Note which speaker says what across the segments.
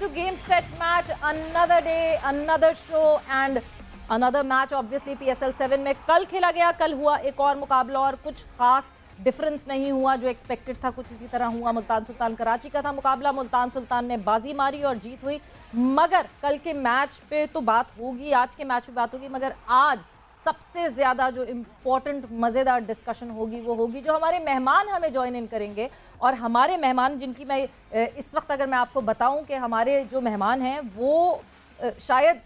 Speaker 1: to Game Set Match. Another day, another show and another match. Obviously PSL 7 में कल खेला गया, कल हुआ एक और मुकाबला और कुछ खास डिफरेंस नहीं हुआ जो एक्सपेक्टेड था, कुछ इसी तरह हुआ। मुल्तान सुल्तान कराची का था मुकाबला, मुल्तान सुल्तान ने बाजी मारी और जीत हुई। मगर कल के मैच पे तो बात होगी, आज के मैच पे बात होगी, मगर आज सबसे ज़्यादा जो इम्पोर्टेंट मज़ेदार डिस्कशन होगी वो होगी जो हमारे मेहमान हमें ज्वाइन इन करेंगे। और हमारे मेहमान जिनकी मैं इस वक्त अगर मैं आपको बताऊं कि हमारे जो मेहमान हैं वो शायद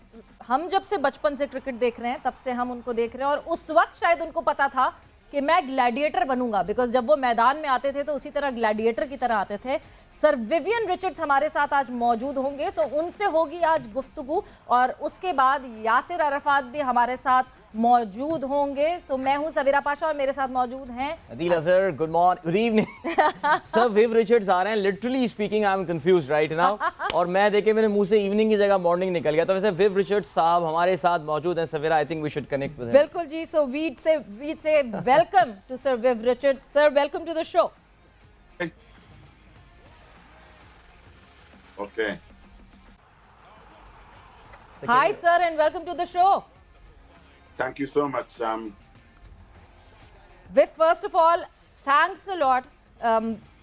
Speaker 1: हम जब से बचपन से क्रिकेट देख रहे हैं तब से हम उनको देख रहे हैं और उस वक्त शायद उनको पता था कि मैं ग्लैडिएटर बनूंगा, बिकॉज जब वो मैदान में आते थे तो उसी तरह ग्लैडिएटर की तरह आते थे। सर विवियन रिचर्ड्स हमारे साथ आज मौजूद होंगे, सो उनसे होगी आज गुफ्तगू और उसके बाद यासिर अरफात भी हमारे साथ मौजूद होंगे। सो मैं हूं सवेरा पाशा और मेरे साथ मौजूद हैं
Speaker 2: Adeel Azhar. Good morning, good evening. Sir Viv Richards आ रहे हैं। Literally speaking I am confused right now. और मैं देखे मेरे मुंह से इवनिंग की जगह मॉर्निंग निकल गया। तो वैसे विव रिचर्ड्स साहब हमारे साथ मौजूद हैं Savera. I think we should connect with him.
Speaker 1: बिल्कुल जी। So we'd say welcome to sir Viv Richards. Sir welcome to the show.
Speaker 3: Okay.
Speaker 1: Hi sir and welcome to the show.
Speaker 3: Thank you so much.
Speaker 1: Viv, first of all, thanks a lot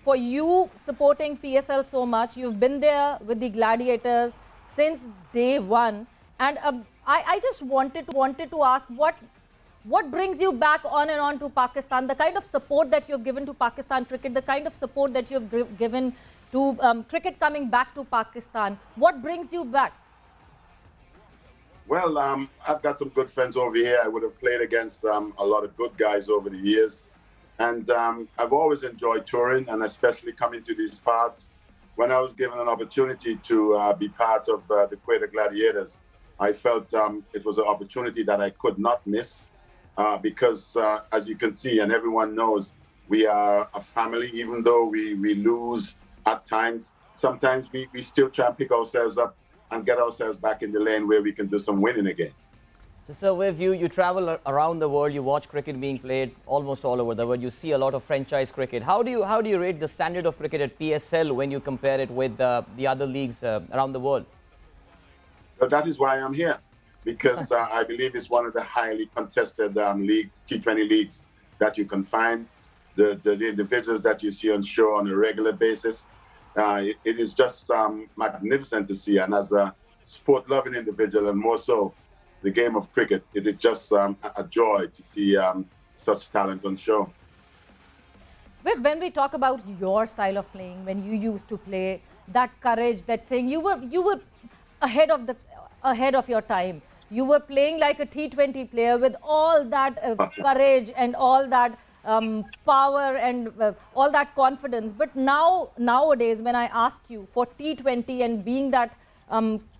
Speaker 1: for you supporting PSL so much. You've been there with the Gladiators since day one, and I just wanted to ask what brings you back on and on to Pakistan? The kind of support that you've given to Pakistan cricket, the kind of support that you've given to cricket coming back to Pakistan. What brings you back?
Speaker 3: Well, I've got some good friends over here. I would have played against a lot of good guys over the years. And I've always enjoyed touring and especially coming to these parts. When I was given an opportunity to be part of the Quetta Gladiators, I felt it was an opportunity that I could not miss because as you can see and everyone knows, we are a family. Even though we lose at times, sometimes we still try and pick ourselves up and get ourselves back in the lane where we can do some winning again.
Speaker 2: So sir, with you travel around the world, you watch cricket being played almost all over the world. You see a lot of franchise cricket. How do you rate the standard of cricket at PSL when you compare it with the other leagues around the world?
Speaker 3: But that is why I'm here, because I believe it's one of the highly contested leagues, T20 leagues that you can find. The individuals that you see on show on a regular basis, it is just magnificent to see. And as a sport-loving individual, and more so the game of cricket, it is just a joy to see such talent on show.
Speaker 1: When we talk about your style of playing, when you used to play, that courage, that thing, you were ahead of your time. You were playing like a T20 player with all that courage and all that power and all that confidence. But nowadays, when I ask you for T20 and being that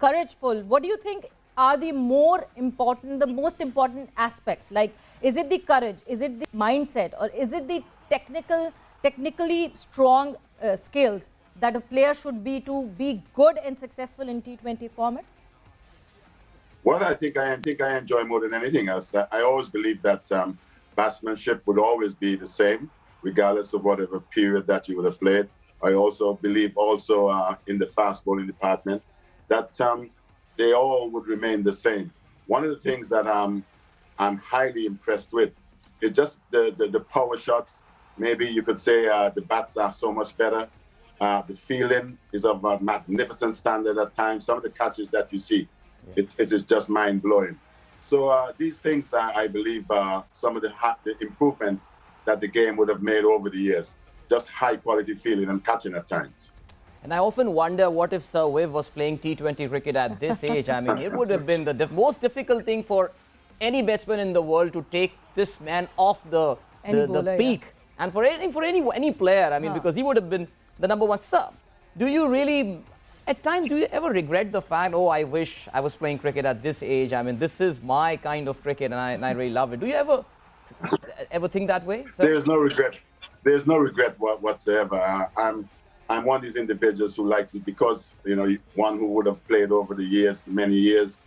Speaker 1: courageful, what do you think are the most important aspects? Like, is it the courage? Is it the mindset? Or is it the technically strong skills that a player should be to be good and successful in T20 format?
Speaker 3: Well, I think I enjoy more than anything else. I always believe that batsmanship would always be the same, regardless of whatever period that you would have played. I also believe in the fast bowling department that they all would remain the same. One of the things that I'm highly impressed with is just the power shots. Maybe you could say the bats are so much better. The feeling is of a magnificent standard at times. Some of the catches that you see, it's just mind-blowing. So these things, I believe, some of the improvements that the game would have made over the years. Just high-quality feeling and catching at times.
Speaker 2: And I often wonder what if Sir Viv was playing T20 cricket at this age. I mean, it would have been the most difficult thing for any batsman in the world to take this man off the peak. Yeah. And for any player, I mean, because he would have been the #1. Sir, do you really... At times, do you ever regret the fact, oh, I wish I was playing cricket at this age? I mean, this is my kind of cricket and I really love it. Do you ever think that way, sir?
Speaker 3: There's no regret. There's no regret whatsoever. I'm one of these individuals who liked it because, you know, one who would have played over the years, many years,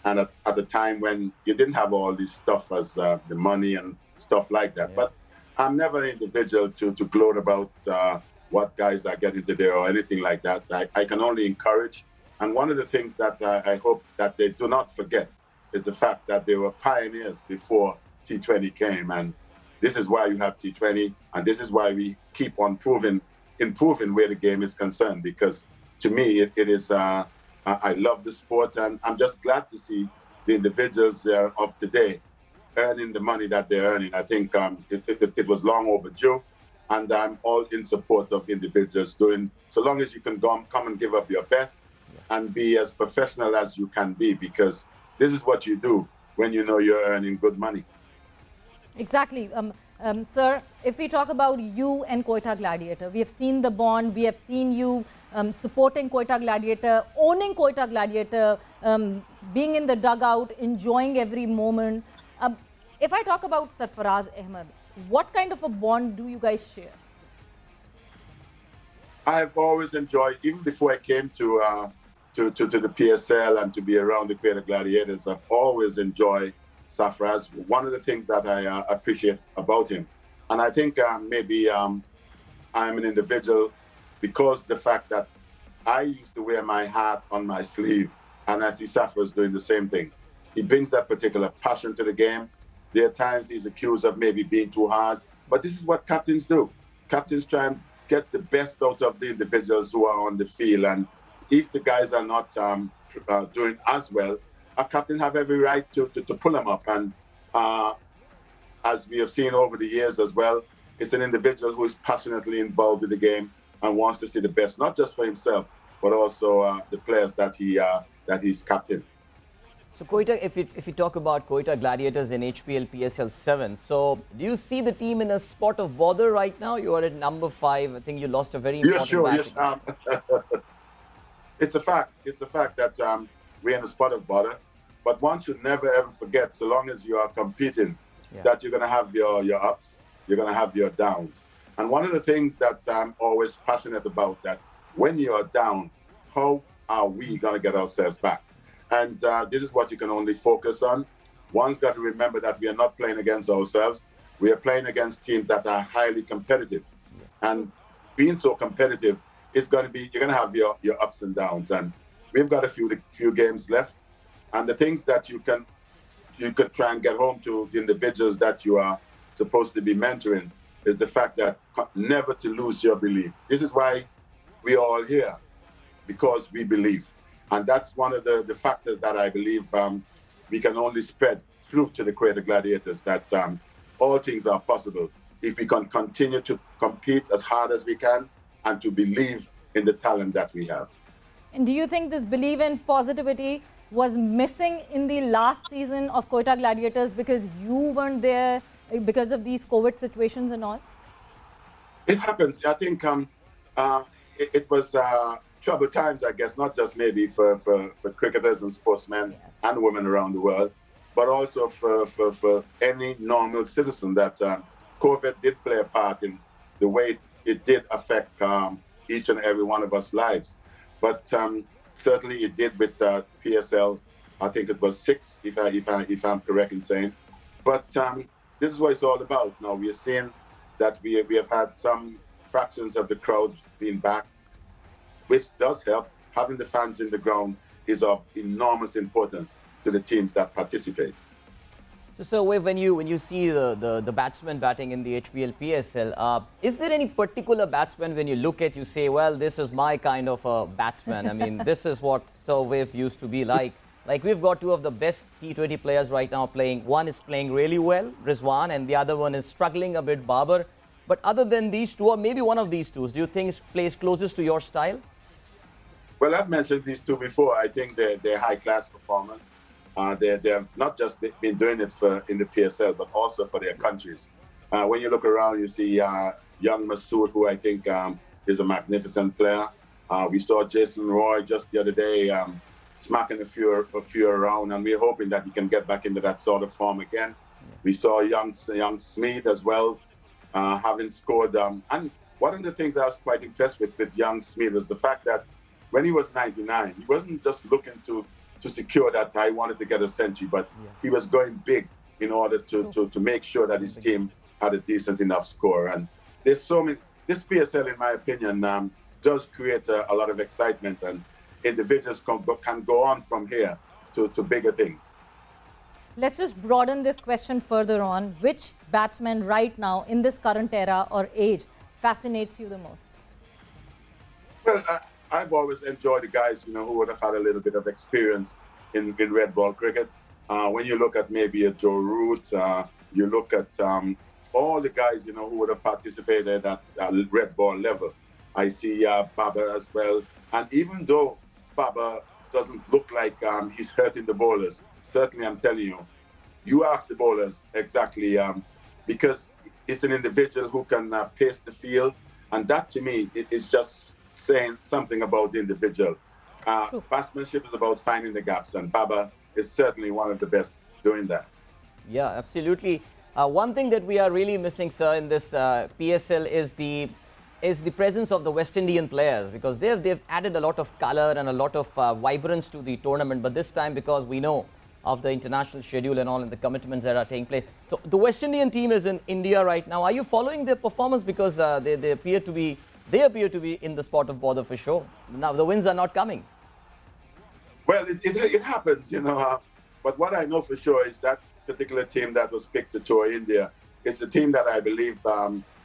Speaker 3: and at a time when you didn't have all this stuff as the money and stuff like that. Yeah. But I'm never an individual to gloat about what guys are getting today or anything like that. I can only encourage And one of the things that I hope that they do not forget is the fact that they were pioneers before T20 came. And this is why you have T20, and this is why we keep on improving where the game is concerned, because to me, it is, I love the sport, and I'm just glad to see the individuals of today earning the money that they're earning. I think it was long overdue, and I'm all in support of individuals doing, so long as you can come and give up your best and be as professional as you can be, because this is what you do when you know you're earning good money.
Speaker 1: Exactly. Sir, if we talk about you and Quetta Gladiator, we have seen the bond, we have seen you supporting Quetta Gladiator, owning Quetta Gladiator, being in the dugout, enjoying every moment. If I talk about Sarfaraz Ahmed, what kind of a bond do you guys share?
Speaker 3: I've always enjoyed, even before I came to the PSL and to be around the Quetta Gladiators, I've always enjoyed Sarfaraz. One of the things that I appreciate about him, and I think maybe I'm an individual because the fact that I used to wear my heart on my sleeve, and I see Sarfaraz doing the same thing. He brings that particular passion to the game. There are times he's accused of maybe being too hard, but this is what captains do. Captains try and get the best out of the individuals who are on the field, and if the guys are not doing as well, a captain have every right to pull them up. And as we have seen over the years as well, it's an individual who is passionately involved with the game and wants to see the best, not just for himself, but also the players that he's captain.
Speaker 2: So Quetta, if you talk about Quetta Gladiators in HPL PSL 7, so do you see the team in a spot of bother right now? You are at number 5. I think you lost a very important match.
Speaker 3: Yes. It's a fact. It's a fact that we're in a spot of bother. But one should never ever forget, so long as you are competing, that you're going to have your ups, you're going to have your downs. And one of the things that I'm always passionate about, that when you are down, how are we going to get ourselves back? And this is what you can only focus on. One's got to remember that we are not playing against ourselves. We are playing against teams that are highly competitive. Yes. And being so competitive is going to be, you're going to have your ups and downs. And we've got a few games left. And the things that you could try and get home to the individuals that you are supposed to be mentoring is the fact that never to lose your belief. This is why we are all here, because we believe. And that's one of the factors that I believe we can only spread through to the Quetta Gladiators, that all things are possible if we can continue to compete as hard as we can and to believe in the talent that we have.
Speaker 1: And do you think this belief in positivity was missing in the last season of Quetta Gladiators because you weren't there because of these COVID situations and all?
Speaker 3: It happens. I think it was troubled times, I guess, not just maybe for cricketers and sportsmen and women around the world, but also for any normal citizen, that COVID did play a part in the way it did affect each and every one of us lives. But certainly it did with PSL. I think it was 6, if I'm correct in saying. But this is what it's all about. Now we are seeing that we have had some fractions of the crowd being back, which does help. Having the fans in the ground is of enormous importance to the teams that participate.
Speaker 2: So, when you see the batsmen batting in the HPL PSL, is there any particular batsman when you look at, you say, well, this is my kind of a batsman? I mean, this is what Sir Wave used to be like. Like, we've got 2 of the best T20 players right now playing. One is playing really well, Rizwan, and the other one is struggling a bit, Babar. But other than these 2, or maybe one of these 2, do you think plays closest to your style?
Speaker 3: Well, I've mentioned these 2 before. I think they're high-class performance. They've not just been doing it in the PSL, but also for their countries. When you look around, you see young Masood, who I think is a magnificent player. We saw Jason Roy just the other day smacking a few around, and we're hoping that he can get back into that sort of form again. We saw young Smeed as well, having scored. And one of the things I was quite impressed with young Smeed was the fact that when he was 99, he wasn't just looking to secure that I wanted to get a century, but he was going big in order to make sure that his team had a decent enough score. And there's so many. This PSL, in my opinion, does create a lot of excitement, and individuals can go on from here to bigger things.
Speaker 1: Let's just broaden this question further on. Which batsman right now in this current era or age fascinates you the most?
Speaker 3: Well, I've always enjoyed the guys, who would have had a little bit of experience in red ball cricket. When you look at maybe a Joe Root, you look at all the guys, who would have participated at red ball level. I see Babar as well. And even though Babar doesn't look like he's hurting the bowlers, certainly I'm telling you, you ask the bowlers exactly, because it's an individual who can pace the field. And that to me is just saying something about the individual. Batsmanship is about finding the gaps, and Babar is certainly one of the best doing that.
Speaker 2: Yeah, absolutely. One thing that we are really missing, sir, in this PSL is the presence of the West Indian players, because they've added a lot of color and a lot of vibrance to the tournament. But this time, because we know of the international schedule and all and the commitments that are taking place. So the West Indian team is in India right now. Are you following their performance? Because they appear to be in the spot of bother for sure. Now the wins are not coming.
Speaker 3: Well, it happens, but what I know for sure is that particular team that was picked to tour India is the team that I believe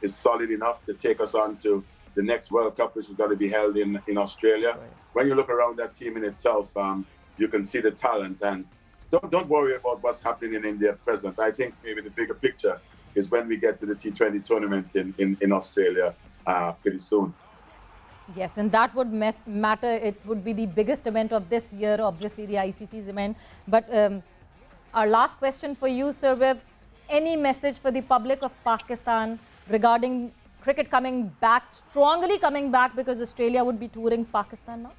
Speaker 3: is solid enough to take us on to the next World Cup, which is going to be held in Australia. Right. When you look around that team in itself, you can see the talent. And don't worry about what's happening in India at present. I think maybe the bigger picture is when we get to the T20 tournament in Australia pretty soon.
Speaker 1: Yes, and that would matter. It would be the biggest event of this year, obviously the ICC's event. But our last question for you, Sir Viv, any message for the public of Pakistan regarding cricket coming back, strongly coming back, because Australia would be touring Pakistan now?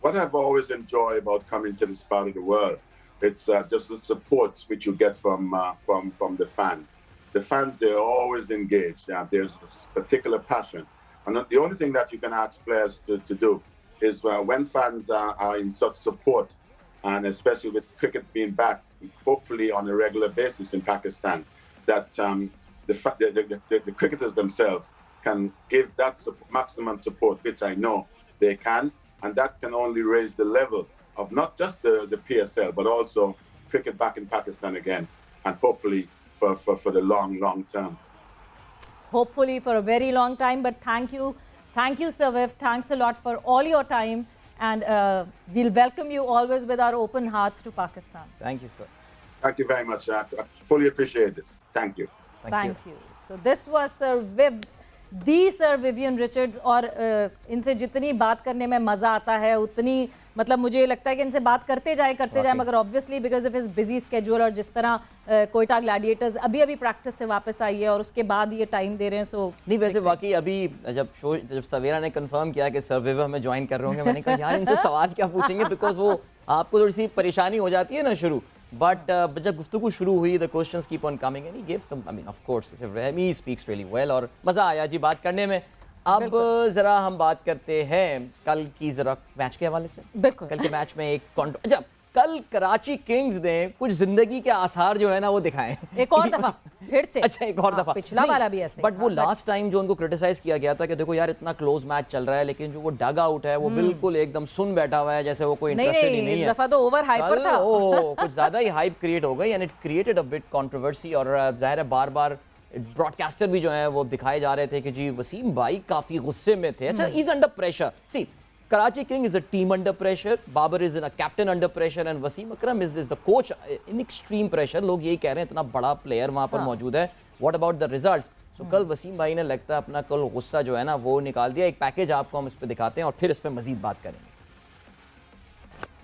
Speaker 3: What I've always enjoyed about coming to this part of the world, it's just the support which you get from the fans. The fans, they're always engaged. There's a particular passion. And the only thing that you can ask players to do is when fans are in such support, and especially with cricket being back, hopefully on a regular basis in Pakistan, that the cricketers themselves can give that maximum support, which I know they can, and that can only raise the level of not just the PSL, but also cricket back in Pakistan again, and hopefully for the long term.
Speaker 1: Hopefully for a very long time, but thank you, Sir Viv. Thanks a lot for all your time, and we'll welcome you always with our open hearts to Pakistan.
Speaker 2: Thank you, sir.
Speaker 3: Thank you very much. I fully appreciate this. Thank you.
Speaker 1: Thank you. So this was Sir Vivian Richards, और इनसे जितनी बात करने में मज़ा आता है उतनी मतलब मुझे लगता है कि इनसे बात करते जाए मगर obviously because of his busy schedule, और जिस तरह कोयटा ग्लैडिएटर्स अभी प्रैक्टिस से वापस आई है और उसके बाद ये टाइम दे रहे हैं, सो
Speaker 2: नहीं वैसे वाकई अभी जब सवेरा ने कंफर्म किया कि सर विव हमें ज्वाइन कर रहे होंगे, मैंने कहा यार इनसे सवाल क्या पूछेंगे, बिकॉज वो आपको थोड़ी सी परेशानी हो जाती है ना शुरू, बट जब गुफ्तगू शुरू हुई the questions keep on coming and he gives some, I mean of course he speaks really well और मज़ा आया जी बात करने में। अब जरा हम बात करते हैं कल की जरा मैच के हवाले से।
Speaker 1: बिल्कुल,
Speaker 2: कल के मैच में एक कल कराची किंग्स ने कुछ जिंदगी के आसार जो है ना वो दिखाए
Speaker 1: एक और दफा फिर से।
Speaker 2: अच्छा एक और दफा,
Speaker 1: पिछला वाला भी ऐसे,
Speaker 2: बट वो लास्ट टाइम जो उनको क्रिटिसाइज किया गया था कि देखो यार इतना क्लोज मैच चल रहा है, लेकिन जो वो डग आउट है वो बिल्कुल एकदम सुन बैठा हुआ है जैसे वो कोई इंटरेस्टेड ही नहीं है।
Speaker 1: इस दफा तो ओवर हाइपर था,
Speaker 2: कुछ ज्यादा ही हाइप क्रिएट हो गई and it created a bit controversy, और जाहिर है बार बार ब्रॉडकास्टर भी जो है वो दिखाए जा रहे थे कि जी वसीम भाई काफी गुस्से में थे। अच्छा, is under pressure, see Karachi King is a team under pressure, Babar is a captain under pressure, and Wasim Akram is the coach in extreme pressure. लोग यही कह रहे हैं इतना बड़ा player वहाँ पर मौजूद है। What about the results? So कल वसीम भाई ने लगता है अपना कल गुस्सा जो है ना वो निकाल दिया। एक पैकेज आपको हम इस पे दिखाते हैं और फिर इस पे मजीद बात करेंगे।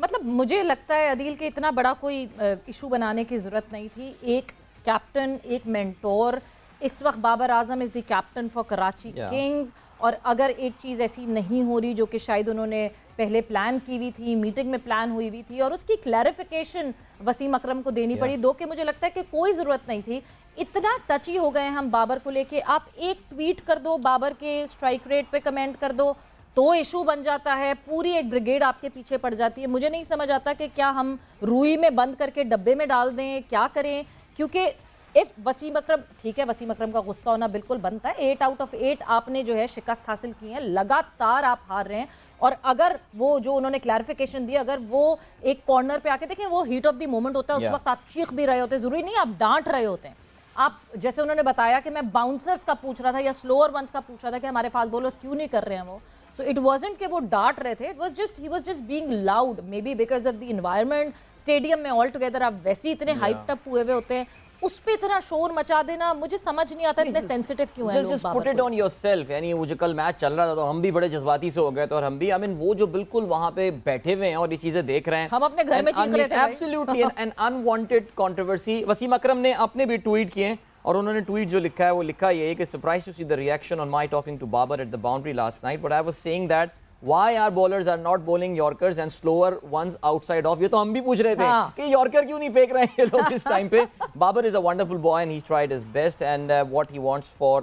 Speaker 1: मतलब मुझे लगता है अदील के इतना बड़ा कोई इशू बनाने की जरूरत नहीं थी। एक कैप्टन, एक मेंटोर, इस वक्त Babar Azam is the captain for Karachi Kings, और अगर एक चीज़ ऐसी नहीं हो रही जो कि शायद उन्होंने पहले प्लान की हुई थी, मीटिंग में प्लान हुई हुई थी, और उसकी क्लैरिफिकेशन वसीम अकरम को देनी पड़ी, दो कि मुझे लगता है कि कोई ज़रूरत नहीं थी। इतना टची हो गए हम बाबर को लेके, आप एक ट्वीट कर दो, बाबर के स्ट्राइक रेट पे कमेंट कर दो तो इशू बन जाता है, पूरी एक ब्रिगेड आपके पीछे पड़ जाती है। मुझे नहीं समझ आता कि क्या हम रुई में बंद करके डब्बे में डाल दें, क्या करें, क्योंकि इफ वसीम अकरम, ठीक है वसीम अकरम का गुस्सा होना बिल्कुल बनता है, 8 आउट ऑफ 8 आपने जो है शिकस्त हासिल की है, लगातार आप हार रहे हैं। और अगर वो जो उन्होंने क्लैरिफिकेशन दी, अगर वो एक कॉर्नर पे आके देखें, वो हीट ऑफ द मोमेंट होता है, उस वक्त आप चीख भी रहे होते, जरूरी नहीं आप डांट रहे होते हैं। आप जैसे उन्होंने बताया कि मैं बाउंसर्स का पूछ रहा था या स्लोअर वंस का पूछ रहा था कि हमारे फास्ट बॉलर्स क्यों नहीं कर रहे हैं वो, सो इट वाजंट कि वो डांट रहे थे, he was just being loud, may be because of the environment. Stadium में ऑल टुगेदर आप वैसे ही इतने हाइप्ड अप हुए होते हैं, उस पे इतना शोर मचा देना मुझे समझ नहीं आता, इतने सेंसिटिव क्यों हैं लोग।
Speaker 2: Just put it on yourself, यानी वो जो कल मैच चल रहा था तो हम भी बड़े जज्बाती से हो गए थे, और हम भी आई मीन वो जो बिल्कुल वहां पे बैठे हुए हैं और ये चीजें देख रहे हैं,
Speaker 1: हम अपने घर में चीख रहे थे।
Speaker 2: Absolutely an unwanted controversy. Wasim Akram ने अपने भी ट्वीट किए और उन्होंने ट्वीट जो लिखा है वो लिखा ये है कि surprise to see the reaction on my talking to Babar at the boundary last night, but I was saying that why our bowlers are not bowling yorkers and slower ones outside off। ये तो हम भी पूछ रहे थे कि yorker क्यों नहीं फेंक रहे हैं ये लोग इस टाइम पे। Babar is a wonderful boy and he tried his best and what he wants for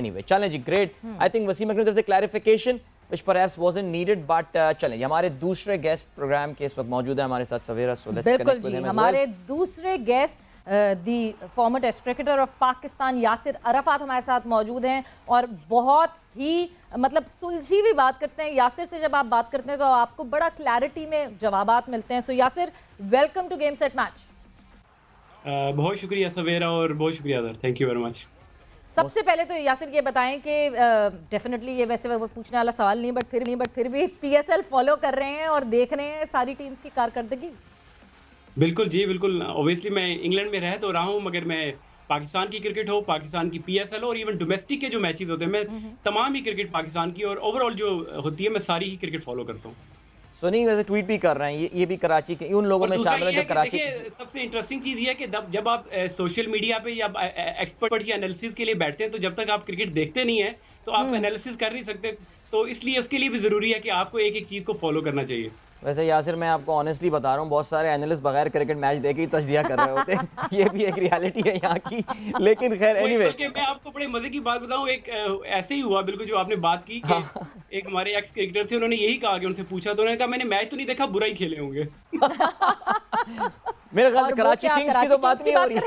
Speaker 2: anyway चलें जी, great। I think Wasim Akram there's a clarification which perhaps wasn't needed, but चलें हमारे दूसरे गेस्ट प्रोग्राम के इस वक्त मौजूद है हमारे साथ सवेरा, so let's
Speaker 1: बिल्कुल
Speaker 2: connect with
Speaker 1: जी,
Speaker 2: him as
Speaker 1: हमारे
Speaker 2: well।
Speaker 1: दूसरे guest the former test cricketer of Pakistan Yasir Arafat हमारे साथ मौजूद हैं और बहुत ही मतलब सुलझी हुई बात करते हैं। यासिर से जब आप बात करते हैं तो आपको बड़ा क्लैरिटी में जवाबात मिलते हैं। So Yasir, welcome to game set match.
Speaker 4: बहुत शुक्रिया सवेरा और बहुत शुक्रिया अदर, थैंक यू वेरी मच।
Speaker 1: सबसे पहले तो यासिर ये बताएं कि डेफिनेटली ये वैसे वो पूछने वाला सवाल नहीं, बट फिर भी पीएसएल फॉलो कर रहे हैं और देख रहे हैं सारी टीम्स की कारकर्दगी।
Speaker 4: बिल्कुल जी, बिल्कुल। ऑब्वियसली मैं इंग्लैंड में रह तो रहा हूँ, मगर मैं पाकिस्तान की क्रिकेट हो, पाकिस्तान की पीएसएल हो और इवन डोमेस्टिक के जो मैचेस होते हैं, मैं तमाम ही क्रिकेट पाकिस्तान की और ओवरऑल जो होती है मैं सारी ही क्रिकेट फॉलो करता हूँ।
Speaker 2: सुनी वैसे ट्वीट भी कर रहे हैं, ये भी कराची के उन लोगों में शामिल है जो कराची।
Speaker 4: सबसे इंटरेस्टिंग चीज ये है कि जब आप सोशल मीडिया पे या एक्सपर्ट की एनालिसिस के लिए बैठते हैं तो जब तक आप क्रिकेट देखते नहीं है तो आप एनालिसिस कर नहीं सकते, तो इसलिए उसके लिए भी जरूरी है कि आपको एक एक चीज को फॉलो करना चाहिए।
Speaker 2: वैसे यासिर मैं आपको ऑनेस्टली बता रहा हूँ, बहुत सारे एनालिस्ट बगैर क्रिकेट मैच देखे ही तजदिया कर रहे होते हैं ये भी एक रियलिटी है यहाँ की, लेकिन खैर एनीवे
Speaker 4: मैं आपको बड़े मजे की बात बताऊँ, एक ऐसे ही हुआ बिल्कुल जो आपने बात की कि एक हमारे एक्स क्रिकेटर थे, उन्होंने यही कहा कि उनसे पूछा तो उन्होंने कहा मैंने मैच तो नहीं देखा, बुरा ही खेले होंगे।
Speaker 2: मेरे ख्याल से कराची किंग्स की तो बात नहीं हो रही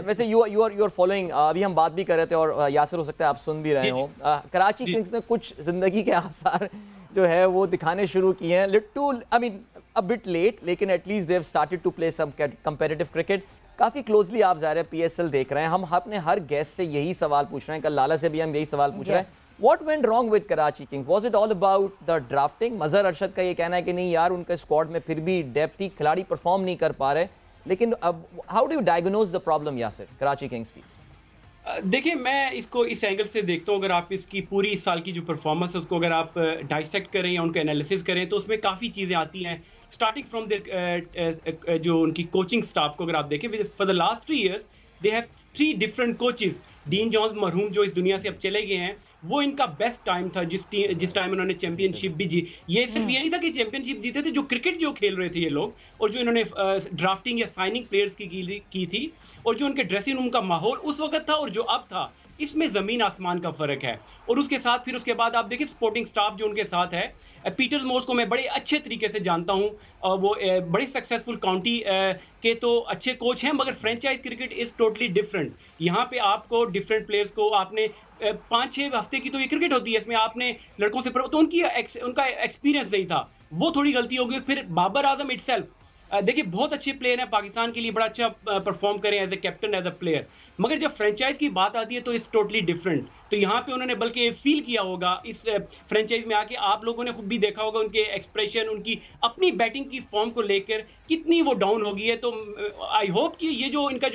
Speaker 2: वैसे यू आर फॉलोइंग, अभी हम बात भी कर रहे थे और यासिर हो सकता है आप सुन भी रहे हो, कराची किंग्स ने कुछ जिंदगी के आसार जो है वो दिखाने शुरू किए हैं, little I mean a bit late, लेकिन at least they have started to play some competitive cricket. काफी क्लोजली आप ज़ाहिर है पीएसएल देख रहे हैं, हम अपने हर गेस्ट से यही सवाल पूछ रहे हैं, कल लाला से भी हम यही सवाल पूछ रहे हैं, What went wrong with Karachi Kings? Was it all about the drafting? मजहर अरशद का ये कहना है कि नहीं यार उनका स्क्वाड में फिर भी डेप्थ थी, खिलाड़ी परफॉर्म नहीं कर पा रहे, लेकिन अब how do you diagnose the problem Yasir Karachi Kings की?
Speaker 4: देखिए मैं इसको इस एंगल से देखता हूँ, अगर आप इसकी पूरी इस साल की जो परफॉर्मेंस है उसको अगर आप डाइसेक्ट करें या उनका एनालिसिस करें तो उसमें काफ़ी चीज़ें आती हैं, स्टार्टिंग फ्रॉम देयर जो उनकी कोचिंग स्टाफ को अगर आप देखें, for the last 3 years they have 3 different coaches. Dean Jones मरहूम जो इस दुनिया से अब चले गए हैं, वो इनका बेस्ट टाइम था जिस टाइम उन्होंने चैंपियनशिप भी जी। ये सिर्फ ये नहीं था कि चैंपियनशिप जीते थे, जो क्रिकेट जो खेल रहे थे ये लोग और जो इन्होंने ड्राफ्टिंग या साइनिंग प्लेयर्स की थी और जो उनके ड्रेसिंग रूम का माहौल उस वक्त था और जो अब था, इसमें ज़मीन आसमान का फ़र्क है। और उसके साथ फिर उसके बाद आप देखिए स्पोर्टिंग स्टाफ जो उनके साथ है, पीटर मोर्स को मैं बड़े अच्छे तरीके से जानता हूं, वो बड़े सक्सेसफुल काउंटी के तो अच्छे कोच हैं, मगर franchise cricket is totally different. यहाँ पे आपको डिफरेंट प्लेयर्स को आपने 5-6 हफ्ते की तो ये क्रिकेट होती है, इसमें आपने लड़कों से तो उनका एक्सपीरियंस नहीं था, वो थोड़ी गलती होगी। फिर बाबर आजम इटसेल्फ देखिए बहुत अच्छे प्लेयर हैं, पाकिस्तान के लिए बड़ा अच्छा परफॉर्म करें as a captain as a player, मगर जब फ्रेंचाइज की बात आती है तो इट्स टोटली डिफरेंट। तो यहाँ पे उन्होंने बल्कि फील किया होगा इस फ्रेंचाइज में आके, आप लोगों ने खुद भी देखा होगा उनके एक्सप्रेशन, उनकी अपनी बैटिंग की फॉर्म को लेकर कितनी वो डाउन हो गई है। तो आई होप कि ये जो इनका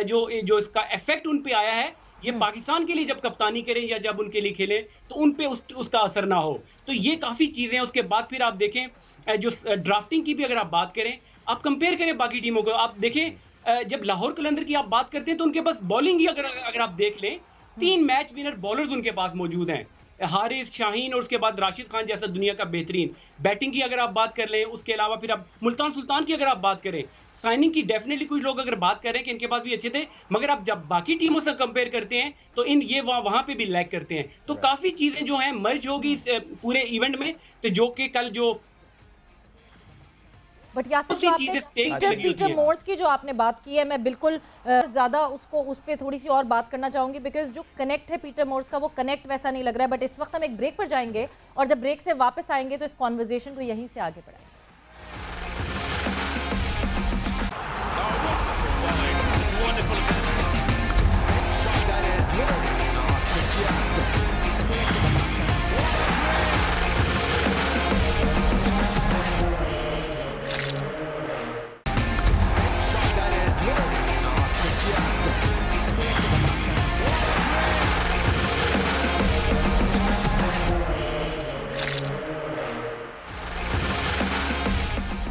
Speaker 4: जो इसका इफेक्ट उन पे आया है, ये पाकिस्तान के लिए जब कप्तानी करें या जब उनके लिए खेलें तो उन पे उसका असर ना हो। तो ये काफ़ी चीज़ें हैं। उसके बाद फिर आप देखें जो ड्राफ्टिंग की भी अगर आप बात करें, आप कंपेयर करें बाकी टीमों को, आप देखें जब लाहौर कलंदर की आप बात करते हैं तो उनके पास बॉलिंग ही अगर आप देख लें, 3 मैच विनर बॉलर्स उनके पास मौजूद हैं, हारिस, शाहीन और उसके बाद राशिद खान जैसा दुनिया का बेहतरीन। बैटिंग की अगर आप बात कर लें, उसके अलावा फिर आप मुल्तान सुल्तान की अगर आप बात करें, साइनिंग की डेफिनेटली कुछ लोग अगर बात करें कि इनके पास भी अच्छे थे, मगर आप जब बाकी टीमों से कंपेयर करते हैं तो ये वहां पे भी लैग करते हैं। तो काफी चीजें जो हैं मर्ज होगी इस पूरे इवेंट में, तो जो कि कल जो
Speaker 1: बट यासिर जो आपने पीटर मोर्स की जो आपने बात की है, मैं बिल्कुल ज़्यादा उस पर थोड़ी सी और बात करना चाहूँगी, बिकॉज जो कनेक्ट है पीटर मोर्स का वो कनेक्ट वैसा नहीं लग रहा है। बट इस वक्त हम एक ब्रेक पर जाएंगे और जब ब्रेक से वापस आएंगे तो इस कॉन्वर्जेशन को यहीं से आगे बढ़ाएंगे।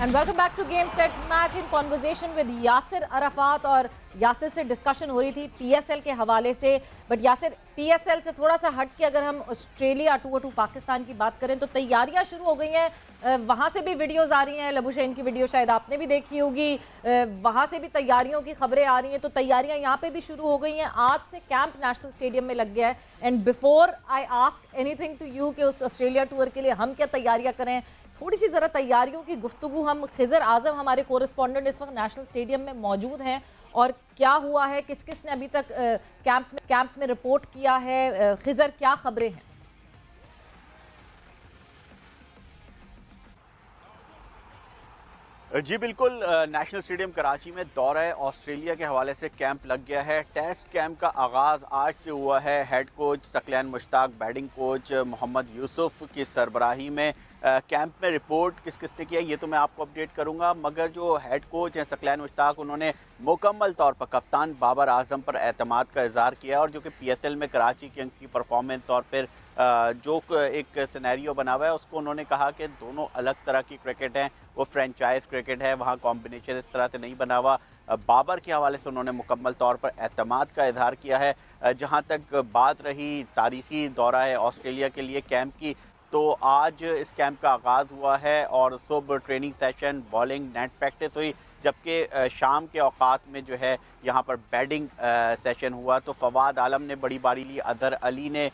Speaker 1: And welcome back to Game Set Match in conversation with Yasser Arafat. और यासिर से डिस्कशन हो रही थी पीएसएल के हवाले से। बट यासिर, पीएसएल से थोड़ा सा हट के अगर हम ऑस्ट्रेलिया 2-2 पाकिस्तान की बात करें तो तैयारियां शुरू हो गई हैं। वहाँ से भी वीडियोस आ रही हैं, लबुशैन की वीडियो शायद आपने भी देखी होगी, वहाँ से भी तैयारियों की खबरें आ रही हैं। तो तैयारियां यहाँ पे भी शुरू हो गई हैं। आज से कैंप नेशनल स्टेडियम में लग गया है। And before I ask anything to you कि उस ऑस्ट्रेलिया टूर के लिए हम क्या तैयारियां करें, थोड़ी सी ज़रा तैयारियों की गुफ्तगू हम खिजर आजम हमारे कोरेस्पॉन्डेंट इस वक्त नेशनल स्टेडियम में मौजूद हैं, और क्या हुआ है, किस किस ने अभी तक कैंप में रिपोर्ट किया है, खिजर क्या खबरें हैं?
Speaker 5: जी बिल्कुल, नेशनल स्टेडियम कराची में दौरा ऑस्ट्रेलिया के हवाले से कैंप लग गया है। टेस्ट कैंप का आगाज़ आज से हुआ है। Head coach Saqlain Mushtaq, batting coach Mohammad Yousuf की सरबराही में कैंप में रिपोर्ट किस किस ने किया ये तो मैं आपको अपडेट करूंगा। मगर जो हेड कोच हैं सकलैन मुश्ताक, उन्होंने मुकम्मल तौर पर कप्तान बाबर आजम पर एतमाद का इजहार किया, और जो कि पीएसएल में कराची किंग्स की परफॉर्मेंस और फिर जो एक सिनेरियो बना हुआ है उसको उन्होंने कहा कि दोनों अलग तरह की क्रिकेट हैं, वो फ्रेंचाइज क्रिकेट है, वहाँ कॉम्बिनेशन इस तरह से नहीं बना हुआ। बाबर के हवाले से उन्होंने मुकम्मल तौर पर एतमाद का इजहार किया है। जहाँ तक बात रही तारीखी दौरा है ऑस्ट्रेलिया के लिए कैंप की, तो आज इस कैंप का आगाज़ हुआ है और सुबह training session, bowling, net practice हुई, जबकि शाम के औकात में जो है यहाँ पर बैटिंग सेशन हुआ। तो फवाद आलम ने बड़ी बारी ली, अजहर अली ने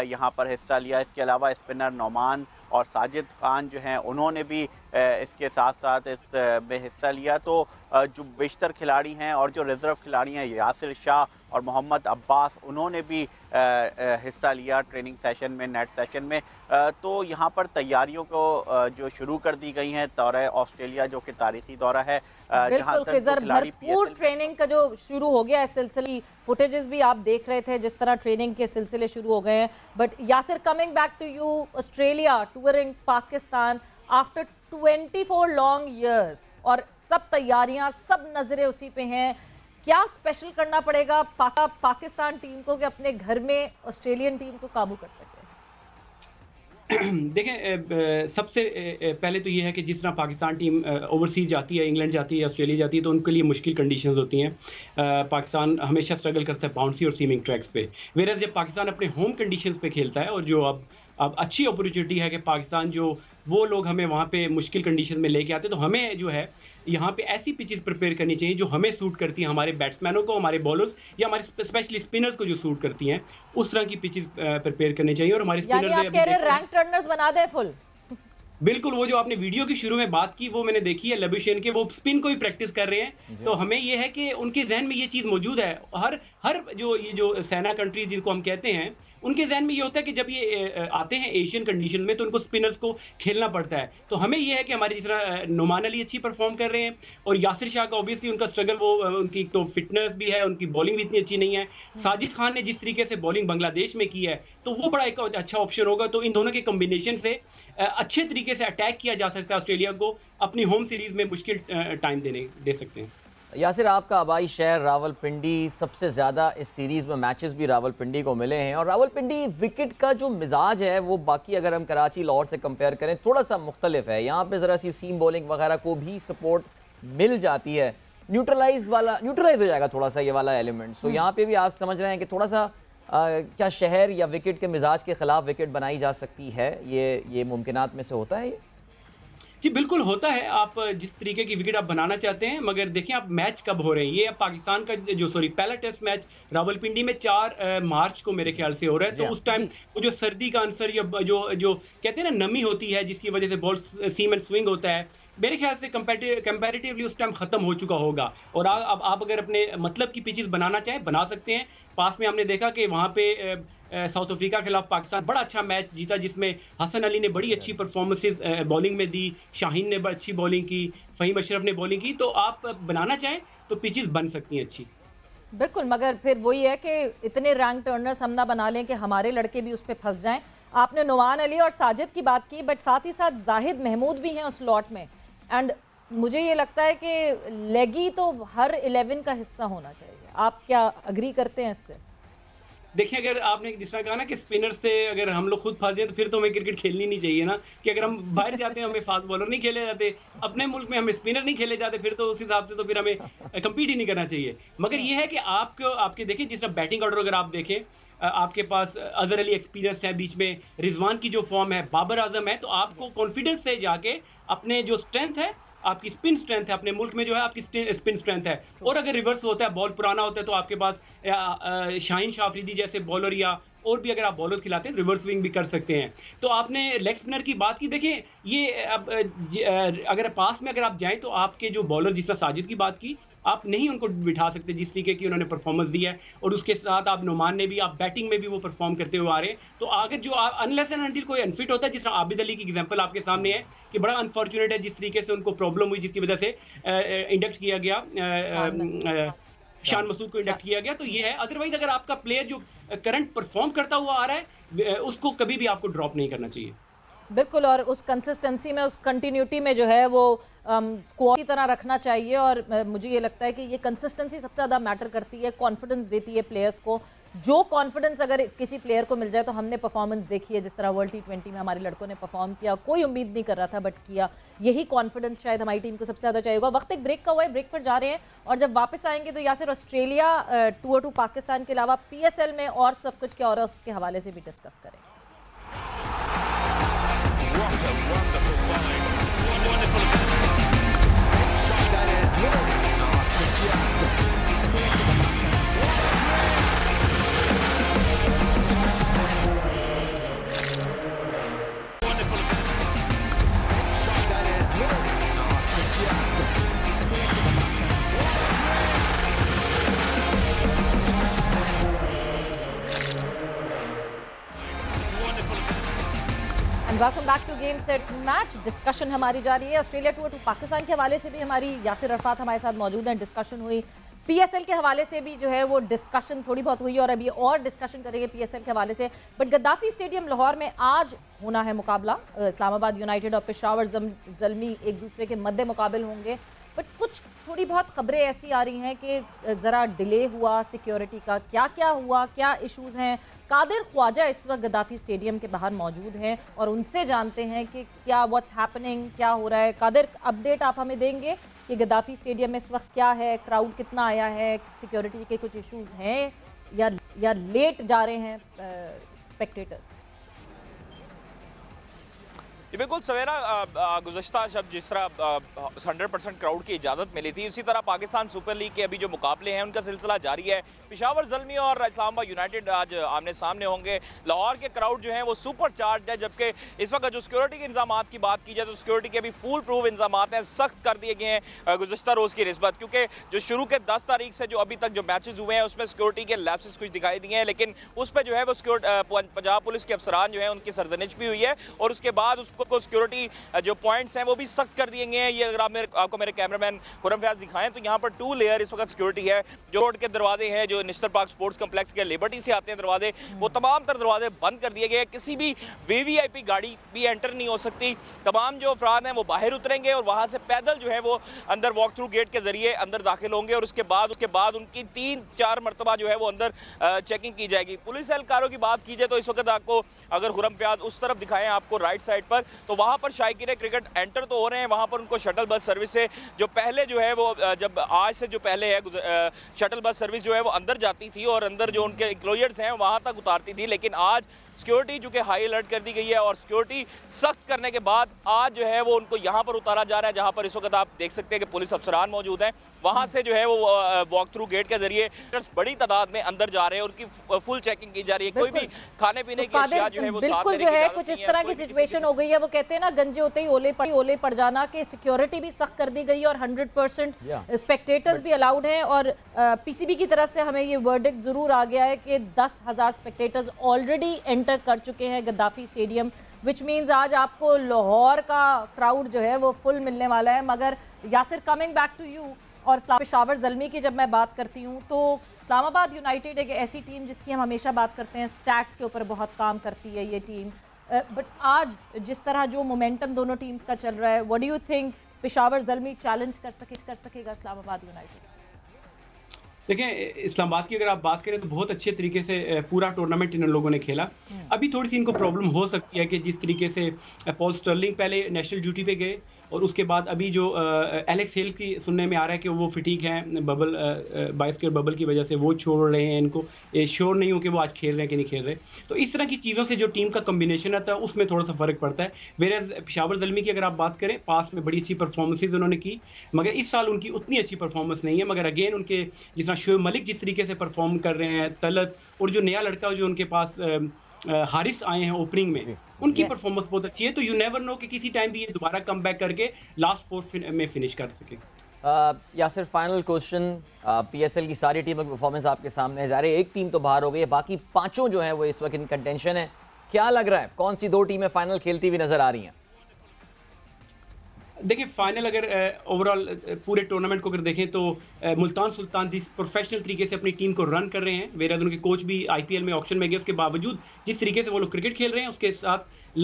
Speaker 5: यहाँ पर हिस्सा लिया। इसके अलावा स्पिनर नोमान और साजिद खान जो हैं उन्होंने भी इसके साथ साथ इस में हिस्सा लिया। तो जो बेशतर खिलाड़ी हैं और जो रिज़र्व खिलाड़ी हैं यासिर शाह और मोहम्मद अब्बास, उन्होंने भी हिस्सा लिया ट्रेनिंग सेशन में, नेट सेशन में। तो यहाँ पर तैयारियों को जो शुरू कर दी गई हैं दौरा ऑस्ट्रेलिया, जो कि तारीखी दौरा है।
Speaker 1: बिल्कुल खिजर, भरपूर ट्रेनिंग का जो शुरू हो गया है सिलसिले, फुटेजेस भी आप देख रहे थे जिस तरह ट्रेनिंग के सिलसिले शुरू हो गए हैं। But Yasir, coming back to you, Australia touring Pakistan after 24 long years, और सब तैयारियां, सब नजरें उसी पे हैं। क्या स्पेशल करना पड़ेगा पाकिस्तान टीम को कि अपने घर में ऑस्ट्रेलियन टीम को काबू कर सके?
Speaker 4: देखें, सबसे पहले तो ये है कि जिस तरह पाकिस्तान टीम ओवरसीज जाती है, इंग्लैंड जाती है, ऑस्ट्रेलिया जाती है, तो उनके लिए मुश्किल कंडीशंस होती हैं। पाकिस्तान हमेशा स्ट्रगल करता है बाउंसी और सीमिंग ट्रैक्स पे, वेरएस जब पाकिस्तान अपने होम कंडीशंस पे खेलता है, और जो अब अच्छी अपॉर्चुनिटी है कि पाकिस्तान जो वो लोग हमें वहाँ पे मुश्किल कंडीशन में लेके आते हैं, तो हमें जो है यहाँ पे ऐसी पिचेस प्रिपेयर करनी चाहिए जो हमें सूट करती हैं, हमारे बैट्समैनों को, हमारे बॉलर्स या हमारे स्पेशली स्पिनर्स को जो सूट करती हैं, उस तरह की पिचेस प्रिपेयर करनी चाहिए। और हमारे
Speaker 1: स्पिनर्स रैंक टर्नर्स बना दे फुल।
Speaker 4: बिल्कुल, वो जो आपने वीडियो की शुरू में बात की वो मैंने देखी है, लबुशैन के वो स्पिन को ही प्रैक्टिस कर रहे हैं। तो हमें ये है कि उनके जहन में ये चीज़ मौजूद है। हर जो सेना कंट्रीज जिनको हम कहते हैं, उनके जहन में ये होता है कि जब ये आते हैं एशियन कंडीशन में तो उनको स्पिनर्स को खेलना पड़ता है। तो हमें ये है कि हमारी जिस तरह नोमान अली अच्छी परफॉर्म कर रहे हैं, और यासिर शाह का ऑब्वियसली उनका स्ट्रगल, वो उनकी तो फिटनेस भी है, उनकी बॉलिंग भी इतनी अच्छी नहीं है। साजिद खान ने जिस तरीके से बॉलिंग बांग्लादेश में की है, तो वो बड़ा एक अच्छा ऑप्शन होगा। तो इन दोनों के कॉम्बिनेशन से अच्छे तरीके से अटैक किया जा सकता है, ऑस्ट्रेलिया को अपनी होम सीरीज में मुश्किल टाइम दे सकते हैं।
Speaker 2: यासिर, आपका आबाई शहर रावलपिंडी, सबसे ज़्यादा इस सीरीज़ में मैचेस भी रावलपिंडी को मिले हैं, और रावलपिंडी विकेट का जो मिजाज है वो बाकी अगर हम कराची लाहौर से कंपेयर करें थोड़ा सा मुख्तलिफ है। यहाँ पे ज़रा सी सीम बॉलिंग वगैरह को भी सपोर्ट मिल जाती है, न्यूट्रलाइज हो जाएगा थोड़ा सा ये वाला एलिमेंट। सो यहाँ पे भी आप समझ रहे हैं कि थोड़ा सा क्या शहर या विकेट के मिजाज के खिलाफ विकेट बनाई जा सकती है, ये मुमकिनात में से होता है?
Speaker 4: जी बिल्कुल होता है, आप जिस तरीके की विकेट आप बनाना चाहते हैं। मगर देखिए आप मैच कब हो रहे हैं, ये अब पाकिस्तान का पहला टेस्ट मैच रावलपिंडी में 4 मार्च को मेरे ख्याल से हो रहा है। तो उस टाइम वो जो सर्दी का आंसर या जो कहते हैं ना नमी होती है, जिसकी वजह से बॉल सीम एंड स्विंग होता है, मेरे ख्याल से कंपैरेटिवली उस टाइम खत्म हो चुका होगा। और अब आप अगर अपने मतलब की पिचेस बनाना चाहें बना सकते हैं। पास में हमने देखा कि वहाँ पे साउथ अफ्रीका के खिलाफ पाकिस्तान बड़ा अच्छा मैच जीता, जिसमें हसन अली ने बड़ी अच्छी परफॉर्मेंसेस बॉलिंग में दी, शाहीन ने अच्छी बॉलिंग की, फ़हीम अशरफ ने बॉलिंग की। तो आप बनाना चाहें तो पिचेस बन सकती हैं अच्छी।
Speaker 1: बिल्कुल, मगर फिर वही है कि इतने रैंक टर्नर्स हम ना बना लें कि हमारे लड़के भी उस पर फंस जाएं। आपने नुमान अली और साजिद की बात की, बट साथ ही साथ जाहिद महमूद भी हैं उस स्लॉट में। एंड मुझे ये लगता है कि लेगी तो हर 11 का हिस्सा होना चाहिए। आप क्या अग्री करते हैं इससे?
Speaker 4: देखिए, अगर आपने जिस तरह कहा ना कि स्पिनर से अगर हम लोग खुद फंस जाए तो फिर तो हमें क्रिकेट खेलनी नहीं चाहिए ना, कि अगर हम बाहर जाते हैं हमें फास्ट बॉलर नहीं खेले जाते, अपने मुल्क में हमें स्पिनर नहीं खेले जाते, फिर तो उस हिसाब से तो फिर हमें कम्पीट ही नहीं करना चाहिए। मगर ये है कि आपके देखें जिस तरह बैटिंग ऑर्डर अगर आप देखें, आपके पास अजहर अली एक्सपीरियंस्ड है, बीच में रिजवान की जो फॉर्म है, बाबर आजम है, तो आपको कॉन्फिडेंस से जाके अपने जो स्ट्रेंथ है, आपकी स्पिन स्ट्रेंथ है, अपने मुल्क में जो है आपकी स्पिन स्ट्रेंथ है। और अगर रिवर्स होता है, बॉल पुराना होता है, तो आपके पास शाहीन शाह अफरीदी जैसे बॉलर या और भी अगर आप बॉलर्स खिलाते हैं रिवर्स स्विंग भी कर सकते हैं। तो आपने लेग स्पिनर की बात की, देखिए ये अब अगर पास में अगर आप जाएं तो आपके जो बॉलर जिस तरह साजिद की बात की, आप नहीं उनको बिठा सकते जिस तरीके की उन्होंने परफॉर्मेंस दी है। और उसके साथ आप नुमान ने भी, आप बैटिंग में भी वो परफॉर्म करते हुए आ रहे हैं। तो आगे जो अनलेस एंड अनटिल कोई अनफिट होता है, जिस तरह आबिद अली की एग्जांपल आपके सामने है कि बड़ा अनफॉर्चुनेट है जिस तरीके से उनको प्रॉब्लम हुई, जिसकी वजह से इंडक्ट किया गया, शान मसूद को इंडक्ट किया गया। तो ये है, अदरवाइज अगर आपका प्लेयर जो करंट परफॉर्म करता हुआ आ रहा है उसको कभी भी आपको ड्रॉप नहीं करना चाहिए।
Speaker 1: बिल्कुल, और उस कंसिस्टेंसी में, उस कंटिन्यूटी में जो है वो स्क्वाड की तरह रखना चाहिए। और मुझे ये लगता है कि ये कंसिस्टेंसी सबसे ज़्यादा मैटर करती है, कॉन्फिडेंस देती है प्लेयर्स को। जो कॉन्फिडेंस अगर किसी प्लेयर को मिल जाए, तो हमने परफॉर्मेंस देखी है जिस तरह वर्ल्ड T20 में हमारे लड़कों ने परफॉर्म किया, कोई उम्मीद नहीं कर रहा था बट किया। यही कॉन्फिडेंस शायद हमारी टीम को सबसे ज़्यादा चाहिए होगा। वक्त एक ब्रेक का हुआ है, ब्रेक पर जा रहे हैं और जब वापस आएंगे तो यासिर ऑस्ट्रेलिया 2-2 पाकिस्तान के अलावा PSL में और सब कुछ क्या हो रहा है उसके हवाले से भी डिस्कस करेंगे। Welcome back to game set match. Discussion हमारी जारी है। ऑस्ट्रेलिया 2-2 पाकिस्तान के हवाले से भी हमारी यासिर अरफात हमारे साथ मौजूद हैं, डिस्कशन हुई। PSL के हवाले से भी जो है वो डिस्कशन थोड़ी बहुत हुई और अभी और डिस्कशन करेंगे PSL के हवाले से। बट गद्दाफी स्टेडियम लाहौर में आज होना है मुकाबला। इस्लामाबाद यूनाइटेड और पेशावर ज़ल्मी एक दूसरे के मद्दे मुकाबिल होंगे। बट कुछ थोड़ी बहुत खबरें ऐसी आ रही हैं कि ज़रा डिले हुआ सिक्योरिटी का। क्या क्या हुआ, क्या इश्यूज़ हैं? कादिर ख्वाजा इस वक्त गद्दाफी स्टेडियम के बाहर मौजूद हैं और उनसे जानते हैं कि क्या व्हाट्स हैपनिंग, क्या हो रहा है। कादिर, अपडेट आप हमें देंगे कि गद्दाफी स्टेडियम में इस वक्त क्या है, क्राउड कितना आया है, सिक्योरिटी के कुछ इश्यूज़ हैं या लेट जा रहे हैं स्पेक्टेटर्स?
Speaker 6: बिल्कुल सवेरा, गुज़श्ता जब जिस तरह 100% क्राउड की इजाज़त मिली थी, उसी तरह पाकिस्तान सुपर लीग के अभी जो मुकाबले हैं उनका सिलसिला जारी है। पेशावर ज़ल्मी और इस्लामाबाद यूनाइटेड आज आमने सामने होंगे। लाहौर के क्राउड जो है वो सुपर चार्ज है, जबकि इस वक्त जो सिक्योरिटी के इंतजाम की बात की जाए तो सिक्योरिटी के अभी फुल प्रूफ इंतजाम हैं, सख्त कर दिए गए हैं गुज़श्ता रोज़ की निस्बत। क्योंकि जो शुरू के 10 तारीख से जो अभी तक जो मैचेस हुए हैं उसमें सिक्योरिटी के लैप्सेस कुछ दिखाई दिए हैं, लेकिन उस पर जो है वो पंजाब पुलिस के अफसरान जो है उनकी सरजनिश भी हुई है और उसके बाद को सिक्योरिटी जो पॉइंट्स हैं वो भी सख्त कर दिए गए हैं। ये अगर आपको मेरे कैमरामैन खुरम फयाज दिखाएं तो यहाँ पर 2 लेयर इस वक्त सिक्योरिटी है। जो रोड के दरवाजे हैं, जो निश्तर पार्क स्पोर्ट्स कम्प्लेक्स के लिबर्टी से आते हैं दरवाजे, वो तमाम तर दरवाजे बंद कर दिए गए हैं। किसी भी VVIP गाड़ी भी एंटर नहीं हो सकती। तमाम जो अफराद हैं वो बाहर उतरेंगे और वहाँ से पैदल जो है वो अंदर वॉक थ्रू गेट के जरिए अंदर दाखिल होंगे और उसके बाद उनकी 3-4 मरतबा जो है वो अंदर चेकिंग की जाएगी। पुलिस एहलकारों की बात की जाए तो इस वक्त आपको अगर खुरम फयाज उस तरफ दिखाएं आपको राइट साइड पर, तो वहाँ पर शायकीन क्रिकेट एंटर तो हो रहे हैं। वहाँ पर उनको शटल बस सर्विस से जो पहले जो है वो जब आज से जो पहले है शटल बस सर्विस जो है वो अंदर जाती थी और अंदर जो उनके एम्प्लॉयर्स हैं वहाँ तक उतारती थी, लेकिन आज सिक्योरिटी चूँकि हाई अलर्ट कर दी गई है और सिक्योरिटी सख्त करने के बाद आज जो है वो उनको यहाँ पर उतारा जा रहा है, जहाँ पर इस वक्त आप देख सकते हैं कि पुलिस अफसरान मौजूद हैं। वहां से जो है वो वॉक थ्रू गेट के जरिए बड़ी तादाद में अंदर जा रहे हैं, उनकी फुल चेकिंग की जा रही है, कोई भी खाने पीने की अशिया जो है वो
Speaker 1: बिल्कुल जो है कुछ इस तरह की सिचुएशन हो गई है। वो कहते हैं ना गंजे होते ही ओले पड़ जाना, कि सिक्योरिटी भी सख्त कर दी गई है और 100% स्पेक्टेटर्स भी अलाउड हैं। और पीसीबी की तरफ से हमें ये वर्डिक्ट जरूर आ गया है कि 10,000 स्पेक्टेटर्स ऑलरेडी एंटर कर चुके हैं गद्दाफी स्टेडियम, विच मीन्स आज आपको लाहौर का क्राउड जो है वो फुल मिलने वाला है। मगर Yasir, coming back to you, और पेशावर ज़ल्मी की जब मैं बात करती हूँ तो इस्लामाबाद यूनाइटेड एक ऐसी टीम जिसकी हम हमेशा बात करते हैं, स्टैट्स के ऊपर बहुत काम करती है ये टीम, बट आज जिस तरह जो मोमेंटम दोनों टीम्स का चल रहा है, what do you think Peshawar Zalmi challenge कर सकेगा इस्लामाबाद यूनाइटेड?
Speaker 4: देखें, इस्लामाबाद की अगर आप बात करें तो बहुत अच्छे तरीके से पूरा टूर्नामेंट इन लोगों ने खेला। अभी थोड़ी सी इनको प्रॉब्लम हो सकती है कि जिस तरीके से पॉल स्टर्लिंग पहले नेशनल ड्यूटी पे गए और उसके बाद अभी जो एलेक्स हेल की सुनने में आ रहा है कि वो फिटीक हैं बबल 22 के बबल की वजह से, वो छोड़ रहे हैं, इनको श्योर नहीं हो कि वो आज खेल रहे हैं कि नहीं खेल रहे। तो इस तरह की चीज़ों से जो टीम का कम्बिनेशन आता है उसमें थोड़ा सा फ़र्क पड़ता है। वेरेज पेशावर ज़ल्मी की अगर आप बात करें, पास में बड़ी अच्छी परफॉर्मेंसेज उन्होंने की, मगर इस साल उनकी उतनी अच्छी परफॉर्मेंस नहीं है। मगर अगेन उनके जिस तरह शोएब मलिक जिस तरीके से परफॉर्म कर रहे हैं, तलत और जो नया लड़का जो उनके पास हारिस आए हैं ओपनिंग में, उनकी परफॉर्मेंस बहुत अच्छी है। तो यू नेवर नो कि किसी टाइम भी ये दोबारा कम बैक करके लास्ट 4 में फिनिश कर सके।
Speaker 2: यासिर, फाइनल क्वेश्चन, पीएसएल की सारी टीमों की परफॉर्मेंस आपके सामने है। ज़ाहिर एक टीम तो बाहर हो गई है, बाकी पांचों जो है वो इस वक्त इन कंटेंशन है। क्या लग रहा है कौन सी 2 टीमें फाइनल खेलती हुई नजर आ रही हैं?
Speaker 4: देखिए, फाइनल अगर ओवरऑल पूरे टूर्नामेंट को अगर देखें तो मुल्तान सुल्तान जिस प्रोफेशनल तरीके से अपनी टीम को रन कर रहे हैं, वेराज उनके कोच भी आईपीएल में ऑक्शन में गए, उसके बावजूद जिस तरीके से वो लोग क्रिकेट खेल रहे हैं, उसके साथ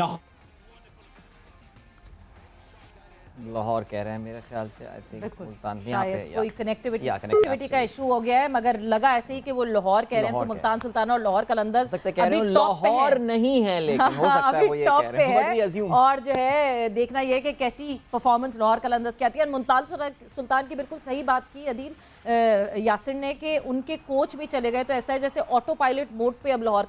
Speaker 2: लाहौर कह रहे हैं मेरे ख्याल से, आई थिंक मुल्तान
Speaker 1: शायद कोई कनेक्टिविटी का इशू हो गया है, मगर लगा ऐसे ही कि वो लाहौर कह रहे हैं, मुल्तान सुल्तान और लाहौर कलंदर्स
Speaker 2: कह रहे हैं लाहौर नहीं है, लेकिन हो सकता है वो ये कह रहे हैं।
Speaker 1: और जो है देखना ये कि कैसी परफॉर्मेंस लाहौर कलंदर्स की आती है। मुल्तान सुल्तान की बिल्कुल सही बात की अदील यासिर ने कि उनके कोच भी चले गए, तो ऐसा है जैसे ऑटो पायलट मोड पे अब लाहौर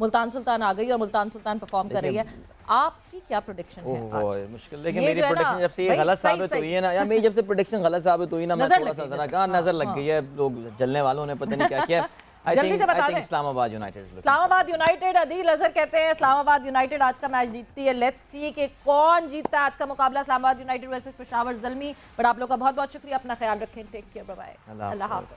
Speaker 1: मुल्तान सुल्तान आ गई और मुल्तान सुल्तान परफॉर्म कर रही है। आपकी क्या प्रेडिक्शन है?
Speaker 2: मुश्किल, लेकिन मेरी प्रेडिक्शन जब से ये गलत साबित हुई है ना, या मेरी जब से प्रेडिक्शन गलत साबित हुई ना, मैं थोड़ा सा जरा कहा नजर लग गई है, लोग जलने वालों ने पता नहीं क्या किया।
Speaker 1: जल्दी से बता दें।
Speaker 2: इस्लामाबाद यूनाइटेड अदील अजहर कहते हैं इस्लामाबाद यूनाइटेड आज का मैच जीतती है। लेट्स सी कि कौन जीतता है आज का मुकाबला, Islamabad United versus Peshawar Zalmi. But आप लोग का बहुत बहुत शुक्रिया, अपना ख्याल रखें, टेक केयर, बाय बाय, अल्लाह हाफ़िज़।